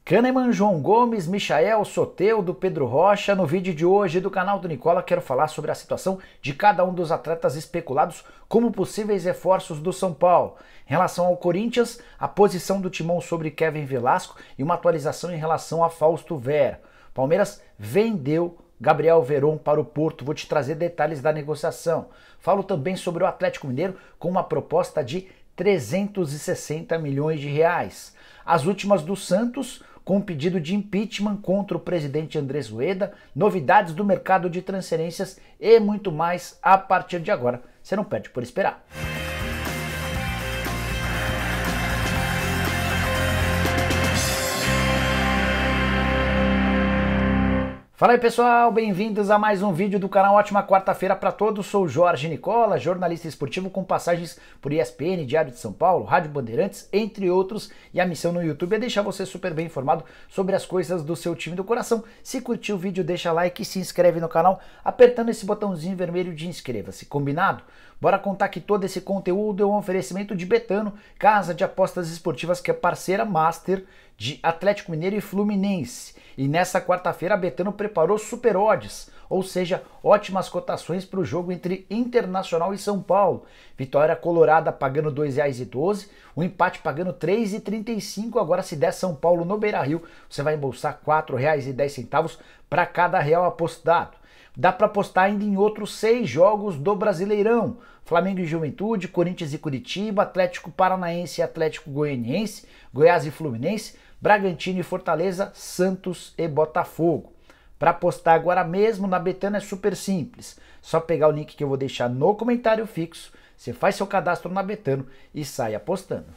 Kahneman, João Gomes, Michael, Soteldo, Pedro Rocha. No vídeo de hoje do canal do Nicola quero falar sobre a situação de cada um dos atletas especulados como possíveis reforços do São Paulo. Em relação ao Corinthians, a posição do timão sobre Kevin Velasco e uma atualização em relação a Fausto Vera. Palmeiras vendeu Gabriel Veron para o Porto. Vou te trazer detalhes da negociação. Falo também sobre o Atlético Mineiro com uma proposta de 360 milhões de reais. As últimas do Santos, com pedido de impeachment contra o presidente Andrés Rueda, novidades do mercado de transferências e muito mais a partir de agora. Você não perde por esperar. Fala aí pessoal, bem-vindos a mais um vídeo do canal. Ótima quarta-feira para todos. Sou o Jorge Nicola, jornalista esportivo com passagens por ESPN, Diário de São Paulo, Rádio Bandeirantes, entre outros. E a missão no YouTube é deixar você super bem informado sobre as coisas do seu time do coração. Se curtiu o vídeo, deixa like e se inscreve no canal apertando esse botãozinho vermelho de inscreva-se. Combinado? Bora contar que todo esse conteúdo é um oferecimento de Betano, casa de apostas esportivas que é parceira master de Atlético Mineiro e Fluminense. E nessa quarta-feira a Betano preparou super odds, ou seja, ótimas cotações para o jogo entre Internacional e São Paulo. Vitória colorada pagando R$ 2,12, o empate pagando R$ 3,35. Agora se der São Paulo no Beira-Rio, você vai embolsar R$ 4,10 para cada real apostado. Dá para apostar ainda em outros 6 jogos do Brasileirão. Flamengo e Juventude, Corinthians e Curitiba, Atlético Paranaense e Atlético Goianiense, Goiás e Fluminense, Bragantino e Fortaleza, Santos e Botafogo. Para apostar agora mesmo na Betano é super simples. Só pegar o link que eu vou deixar no comentário fixo, você faz seu cadastro na Betano e sai apostando.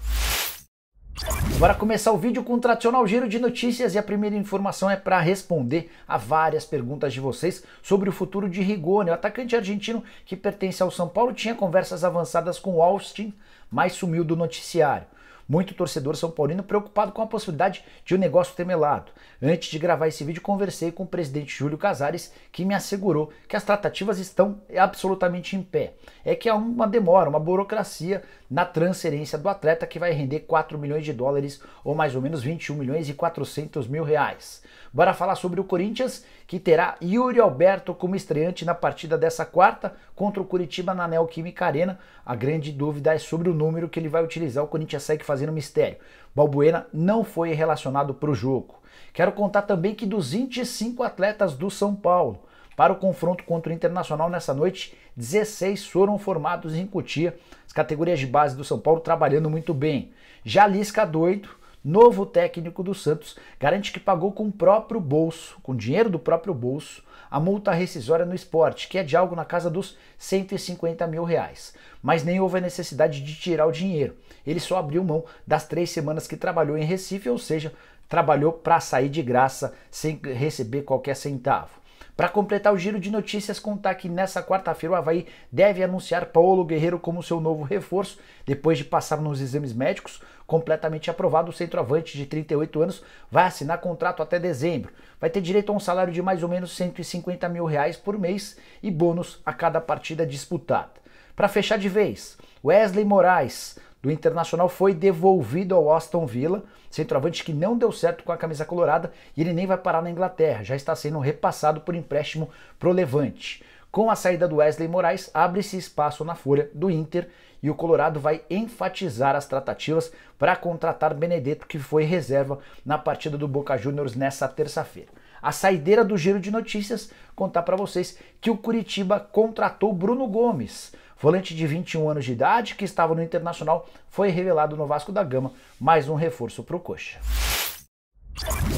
Bora começar o vídeo com um tradicional giro de notícias e a primeira informação é para responder a várias perguntas de vocês sobre o futuro de Rigoni. O atacante argentino que pertence ao São Paulo tinha conversas avançadas com o Austin, mas sumiu do noticiário. Muito torcedor são paulino preocupado com a possibilidade de o negócio ter melado. Antes de gravar esse vídeo, conversei com o presidente Júlio Casares, que me assegurou que as tratativas estão absolutamente em pé. É que há uma demora, uma burocracia na transferência do atleta que vai render 4 milhões de dólares ou mais ou menos 21 milhões e 400 mil reais. Bora falar sobre o Corinthians, que terá Yuri Alberto como estreante na partida dessa quarta contra o Curitiba na Neoquímica Arena. A grande dúvida é sobre o número que ele vai utilizar. O Corinthians segue fazendo mistério. Balbuena não foi relacionado para o jogo. Quero contar também que dos 25 atletas do São Paulo para o confronto contra o Internacional nessa noite, 16 foram formados em Cotia. As categorias de base do São Paulo trabalhando muito bem. Já Lisca doido, novo técnico do Santos, garante que pagou com o próprio bolso, com dinheiro do próprio bolso, a multa rescisória no esporte, que é de algo na casa dos 150 mil reais. Mas nem houve a necessidade de tirar o dinheiro. Ele só abriu mão das 3 semanas que trabalhou em Recife, ou seja, trabalhou para sair de graça sem receber qualquer centavo. Para completar o giro de notícias, contar que nessa quarta-feira o Avaí deve anunciar Paulo Guerreiro como seu novo reforço. Depois de passar nos exames médicos, completamente aprovado, o centroavante de 38 anos vai assinar contrato até dezembro. Vai ter direito a um salário de mais ou menos 150 mil reais por mês e bônus a cada partida disputada. Para fechar de vez, Wesley Moraes do Internacional foi devolvido ao Aston Villa, centroavante que não deu certo com a camisa colorada e ele nem vai parar na Inglaterra, já está sendo repassado por empréstimo pro Levante. Com a saída do Wesley Moraes, abre-se espaço na folha do Inter e o Colorado vai enfatizar as tratativas para contratar Benedetto, que foi reserva na partida do Boca Juniors nessa terça-feira. A saideira do giro de notícias, contar para vocês que o Curitiba contratou Bruno Gomes, volante de 21 anos de idade, que estava no Internacional, foi revelado no Vasco da Gama, mais um reforço para o Coxa.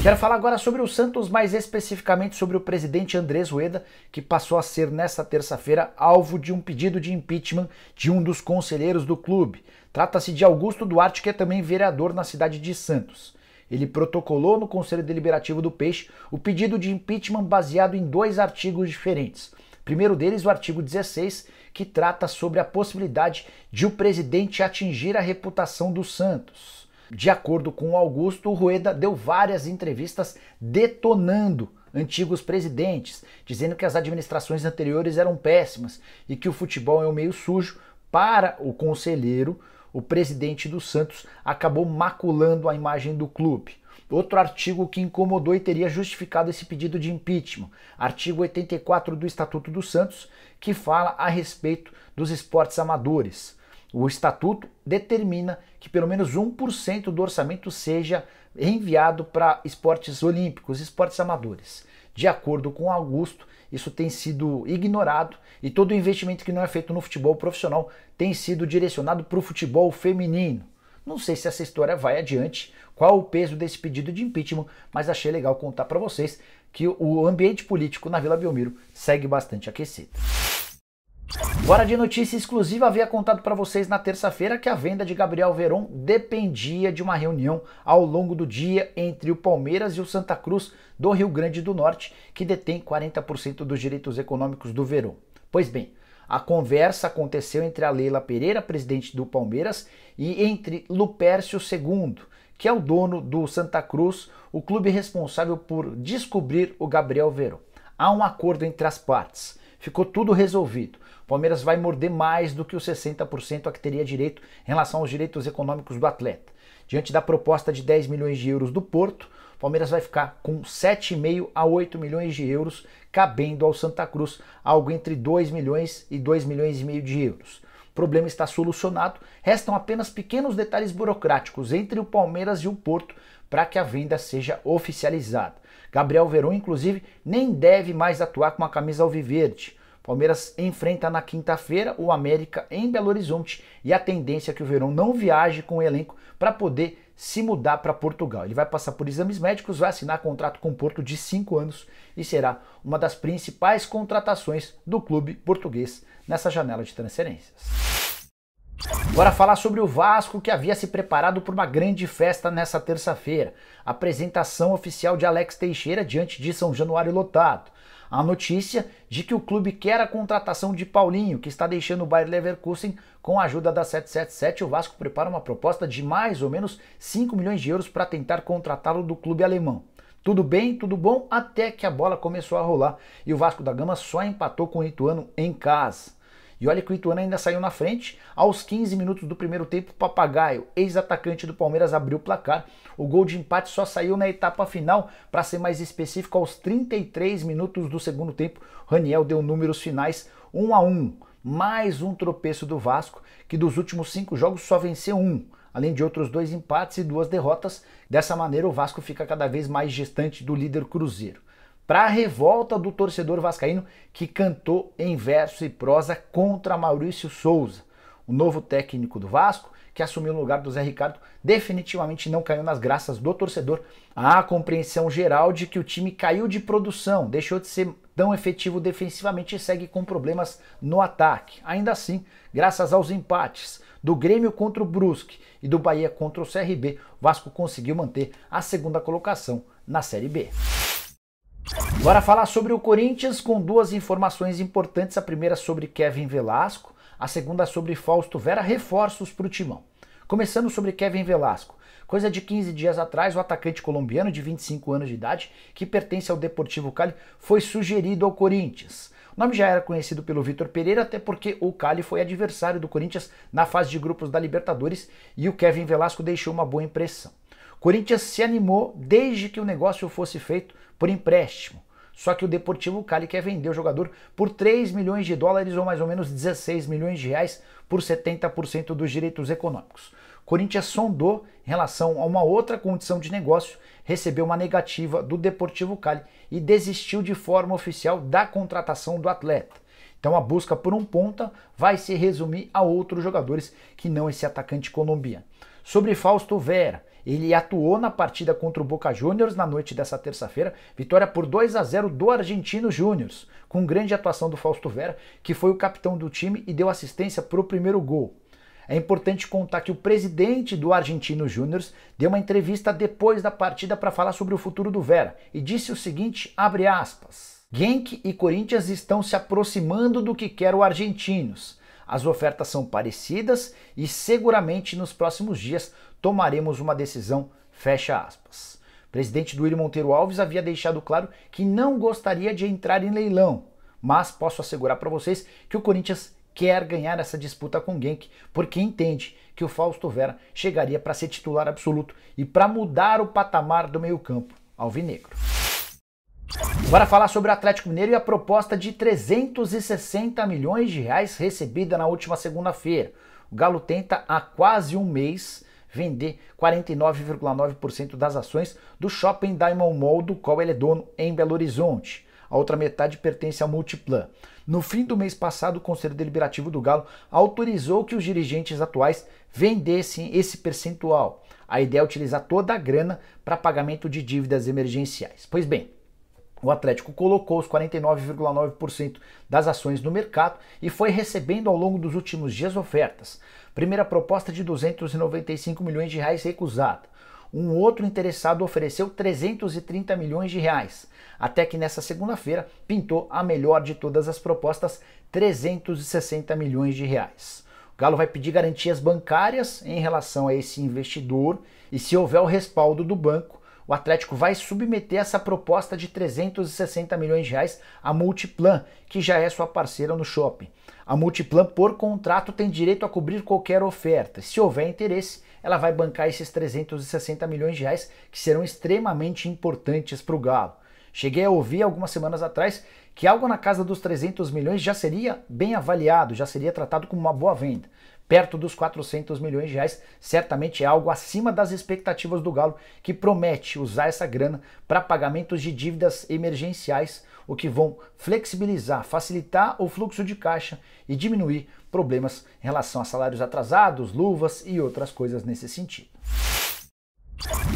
Quero falar agora sobre o Santos, mais especificamente sobre o presidente Andrés Rueda, que passou a ser nesta terça-feira alvo de um pedido de impeachment de um dos conselheiros do clube. Trata-se de Augusto Duarte, que é também vereador na cidade de Santos. Ele protocolou no Conselho Deliberativo do Peixe o pedido de impeachment baseado em 2 artigos diferentes. Primeiro deles, o artigo 16, que trata sobre a possibilidade de o presidente atingir a reputação do Santos. De acordo com o Augusto, o Rueda deu várias entrevistas detonando antigos presidentes, dizendo que as administrações anteriores eram péssimas e que o futebol é um meio sujo. Para o conselheiro, o presidente do Santos acabou maculando a imagem do clube. Outro artigo que incomodou e teria justificado esse pedido de impeachment, artigo 84 do Estatuto do Santos, que fala a respeito dos esportes amadores. O Estatuto determina que pelo menos 1% do orçamento seja enviado para esportes olímpicos, esportes amadores. De acordo com Augusto, isso tem sido ignorado e todo o investimento que não é feito no futebol profissional tem sido direcionado para o futebol feminino. Não sei se essa história vai adiante, qual o peso desse pedido de impeachment, mas achei legal contar para vocês que o ambiente político na Vila Belmiro segue bastante aquecido. Bora de notícia exclusiva, havia contado para vocês na terça-feira que a venda de Gabriel Veron dependia de uma reunião ao longo do dia entre o Palmeiras e o Santa Cruz do Rio Grande do Norte, que detém 40% dos direitos econômicos do Veron. Pois bem, a conversa aconteceu entre a Leila Pereira, presidente do Palmeiras, e entre Lupércio II, que é o dono do Santa Cruz, o clube responsável por descobrir o Gabriel Veron. Há um acordo entre as partes. Ficou tudo resolvido. O Palmeiras vai morder mais do que os 60% a que teria direito em relação aos direitos econômicos do atleta. Diante da proposta de 10 milhões de euros do Porto, o Palmeiras vai ficar com 7,5 a 8 milhões de euros, cabendo ao Santa Cruz algo entre 2 milhões e 2 milhões e meio de euros. O problema está solucionado, restam apenas pequenos detalhes burocráticos entre o Palmeiras e o Porto para que a venda seja oficializada. Gabriel Veron, inclusive, nem deve mais atuar com a camisa alviverde. O Palmeiras enfrenta na quinta-feira o América em Belo Horizonte e a tendência é que o Veron não viaje com o elenco para poder se mudar para Portugal. Ele vai passar por exames médicos, vai assinar contrato com o Porto de 5 anos e será uma das principais contratações do clube português nessa janela de transferências. Bora falar sobre o Vasco, que havia se preparado para uma grande festa nessa terça-feira. Apresentação oficial de Alex Teixeira diante de São Januário lotado. A notícia de que o clube quer a contratação de Paulinho, que está deixando o Bayer Leverkusen com a ajuda da 777. O Vasco prepara uma proposta de mais ou menos 5 milhões de euros para tentar contratá-lo do clube alemão. Tudo bem, tudo bom, até que a bola começou a rolar e o Vasco da Gama só empatou com o Ituano em casa. E olha que o Ituano ainda saiu na frente. Aos 15 minutos do primeiro tempo, Papagaio, ex-atacante do Palmeiras, abriu o placar. O gol de empate só saiu na etapa final, para ser mais específico, aos 33 minutos do segundo tempo. Raniel deu números finais 1-1. Mais um tropeço do Vasco, que dos últimos 5 jogos só venceu 1. Além de outros 2 empates e 2 derrotas. Dessa maneira, o Vasco fica cada vez mais distante do líder Cruzeiro. Para a revolta do torcedor vascaíno, que cantou em verso e prosa contra Maurício Souza. O novo técnico do Vasco, que assumiu o lugar do Zé Ricardo, definitivamente não caiu nas graças do torcedor. Há a compreensão geral de que o time caiu de produção, deixou de ser tão efetivo defensivamente e segue com problemas no ataque. Ainda assim, graças aos empates do Grêmio contra o Brusque e do Bahia contra o CRB, o Vasco conseguiu manter a segunda colocação na Série B. Bora falar sobre o Corinthians com 2 informações importantes. A primeira sobre Kevin Velasco, a segunda sobre Fausto Vera, reforços para o Timão. Começando sobre Kevin Velasco. Coisa de 15 dias atrás, o atacante colombiano de 25 anos de idade, que pertence ao Deportivo Cali, foi sugerido ao Corinthians. O nome já era conhecido pelo Vitor Pereira, até porque o Cali foi adversário do Corinthians na fase de grupos da Libertadores e o Kevin Velasco deixou uma boa impressão. O Corinthians se animou desde que o negócio fosse feito por empréstimo. Só que o Deportivo Cali quer vender o jogador por 3 milhões de dólares ou mais ou menos 16 milhões de reais por 70% dos direitos econômicos. O Corinthians sondou em relação a uma outra condição de negócio, recebeu uma negativa do Deportivo Cali e desistiu de forma oficial da contratação do atleta. Então a busca por um ponta vai se resumir a outros jogadores que não esse atacante colombiano. Sobre Fausto Vera, ele atuou na partida contra o Boca Juniors na noite dessa terça-feira, vitória por 2-0 do Argentinos Júnior, com grande atuação do Fausto Vera, que foi o capitão do time e deu assistência para o primeiro gol. É importante contar que o presidente do Argentinos Júnior deu uma entrevista depois da partida para falar sobre o futuro do Vera e disse o seguinte, abre aspas, Genk e Corinthians estão se aproximando do que quer o Argentinos. As ofertas são parecidas e seguramente nos próximos dias tomaremos uma decisão, fecha aspas. O presidente Duílio Monteiro Alves havia deixado claro que não gostaria de entrar em leilão, mas posso assegurar para vocês que o Corinthians quer ganhar essa disputa com o Genk, porque entende que o Fausto Vera chegaria para ser titular absoluto e para mudar o patamar do meio-campo alvinegro. Bora falar sobre o Atlético Mineiro e a proposta de 360 milhões de reais recebida na última segunda-feira. O Galo tenta há quase um mês vender 49,9% das ações do Shopping Diamond Mall, do qual ele é dono em Belo Horizonte. A outra metade pertence ao Multiplan. No fim do mês passado, o Conselho Deliberativo do Galo autorizou que os dirigentes atuais vendessem esse percentual. A ideia é utilizar toda a grana para pagamento de dívidas emergenciais. Pois bem, o Atlético colocou os 49,9% das ações no mercado e foi recebendo ao longo dos últimos dias ofertas. Primeira proposta de 295 milhões de reais recusada. Um outro interessado ofereceu 330 milhões de reais. Até que nessa segunda-feira pintou a melhor de todas as propostas, 360 milhões de reais. O Galo vai pedir garantias bancárias em relação a esse investidor e, se houver o respaldo do banco, o Atlético vai submeter essa proposta de 360 milhões de reais à Multiplan, que já é sua parceira no shopping. A Multiplan, por contrato, tem direito a cobrir qualquer oferta. Se houver interesse, ela vai bancar esses 360 milhões de reais, que serão extremamente importantes para o Galo. Cheguei a ouvir algumas semanas atrás que algo na casa dos 300 milhões já seria bem avaliado, já seria tratado como uma boa venda. Perto dos 400 milhões de reais, certamente é algo acima das expectativas do Galo, que promete usar essa grana para pagamentos de dívidas emergenciais, o que vão flexibilizar, facilitar o fluxo de caixa e diminuir problemas em relação a salários atrasados, luvas e outras coisas nesse sentido.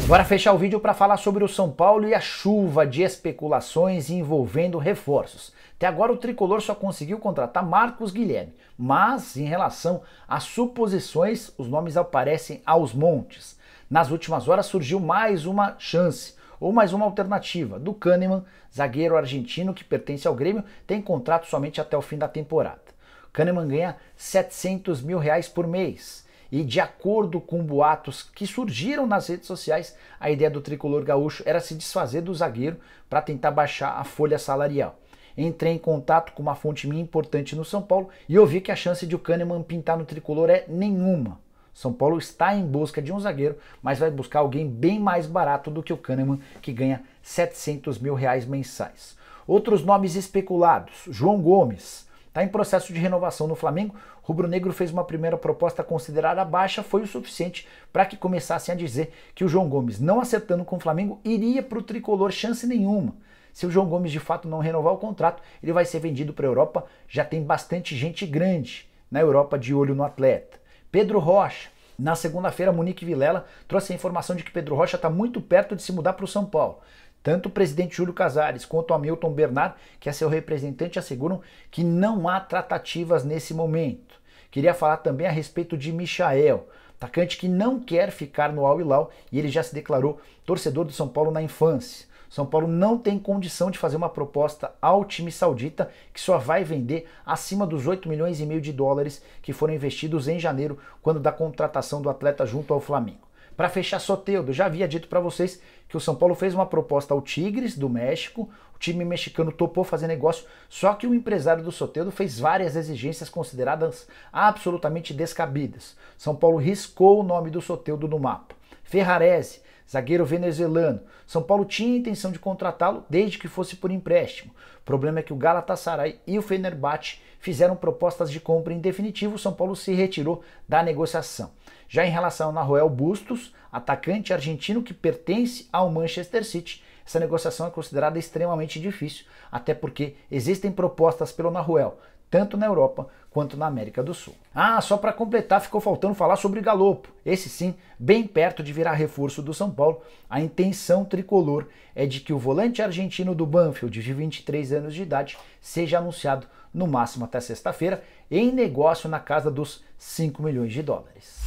Bora fechar o vídeo para falar sobre o São Paulo e a chuva de especulações envolvendo reforços. Até agora o tricolor só conseguiu contratar Marcos Guilherme, mas em relação às suposições, os nomes aparecem aos montes. Nas últimas horas surgiu mais uma chance, ou mais uma alternativa, do Kahneman, zagueiro argentino que pertence ao Grêmio, tem contrato somente até o fim da temporada. O Kahneman ganha 700 mil reais por mês. E de acordo com boatos que surgiram nas redes sociais, a ideia do tricolor gaúcho era se desfazer do zagueiro para tentar baixar a folha salarial. Entrei em contato com uma fonte minha importante no São Paulo e ouvi que a chance de o Kahneman pintar no tricolor é nenhuma. São Paulo está em busca de um zagueiro, mas vai buscar alguém bem mais barato do que o Kahneman, que ganha 700 mil reais mensais. Outros nomes especulados: João Gomes. Está em processo de renovação no Flamengo. O rubro-negro fez uma primeira proposta considerada baixa, foi o suficiente para que começassem a dizer que o João Gomes, não acertando com o Flamengo, iria para o tricolor, chance nenhuma. Se o João Gomes de fato não renovar o contrato, ele vai ser vendido para a Europa. Já tem bastante gente grande na Europa de olho no atleta. Pedro Rocha. Na segunda-feira, Monique Vilela trouxe a informação de que Pedro Rocha está muito perto de se mudar para o São Paulo. Tanto o presidente Júlio Casares quanto o Hamilton Bernard, que é seu representante, asseguram que não há tratativas nesse momento. Queria falar também a respeito de Michael, atacante que não quer ficar no Al Hilal e ele já se declarou torcedor do São Paulo na infância. São Paulo não tem condição de fazer uma proposta ao time saudita, que só vai vender acima dos 8 milhões e meio de dólares que foram investidos em janeiro, quando da contratação do atleta junto ao Flamengo. Para fechar, Soteldo, já havia dito para vocês que o São Paulo fez uma proposta ao Tigres do México, o time mexicano topou fazer negócio, só que o empresário do Soteldo fez várias exigências consideradas absolutamente descabidas. São Paulo riscou o nome do Soteldo no mapa. Ferrarese, zagueiro venezuelano. São Paulo tinha intenção de contratá-lo desde que fosse por empréstimo. O problema é que o Galatasaray e o Fenerbahçe fizeram propostas de compra em definitivo. O São Paulo se retirou da negociação. Já em relação ao Nahuel Bustos, atacante argentino que pertence ao Manchester City, essa negociação é considerada extremamente difícil, até porque existem propostas pelo Nahuel, tanto na Europa quanto na América do Sul. Ah, só para completar, ficou faltando falar sobre Galopo. Esse sim, bem perto de virar reforço do São Paulo. A intenção tricolor é de que o volante argentino do Banfield, de 23 anos de idade, seja anunciado no máximo até sexta-feira, em negócio na casa dos 5 milhões de dólares.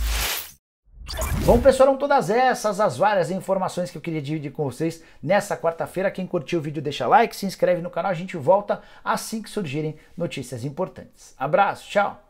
Bom, pessoal, eram todas essas as várias informações que eu queria dividir com vocês nessa quarta-feira. Quem curtiu o vídeo deixa like, se inscreve no canal, a gente volta assim que surgirem notícias importantes. Abraço, tchau!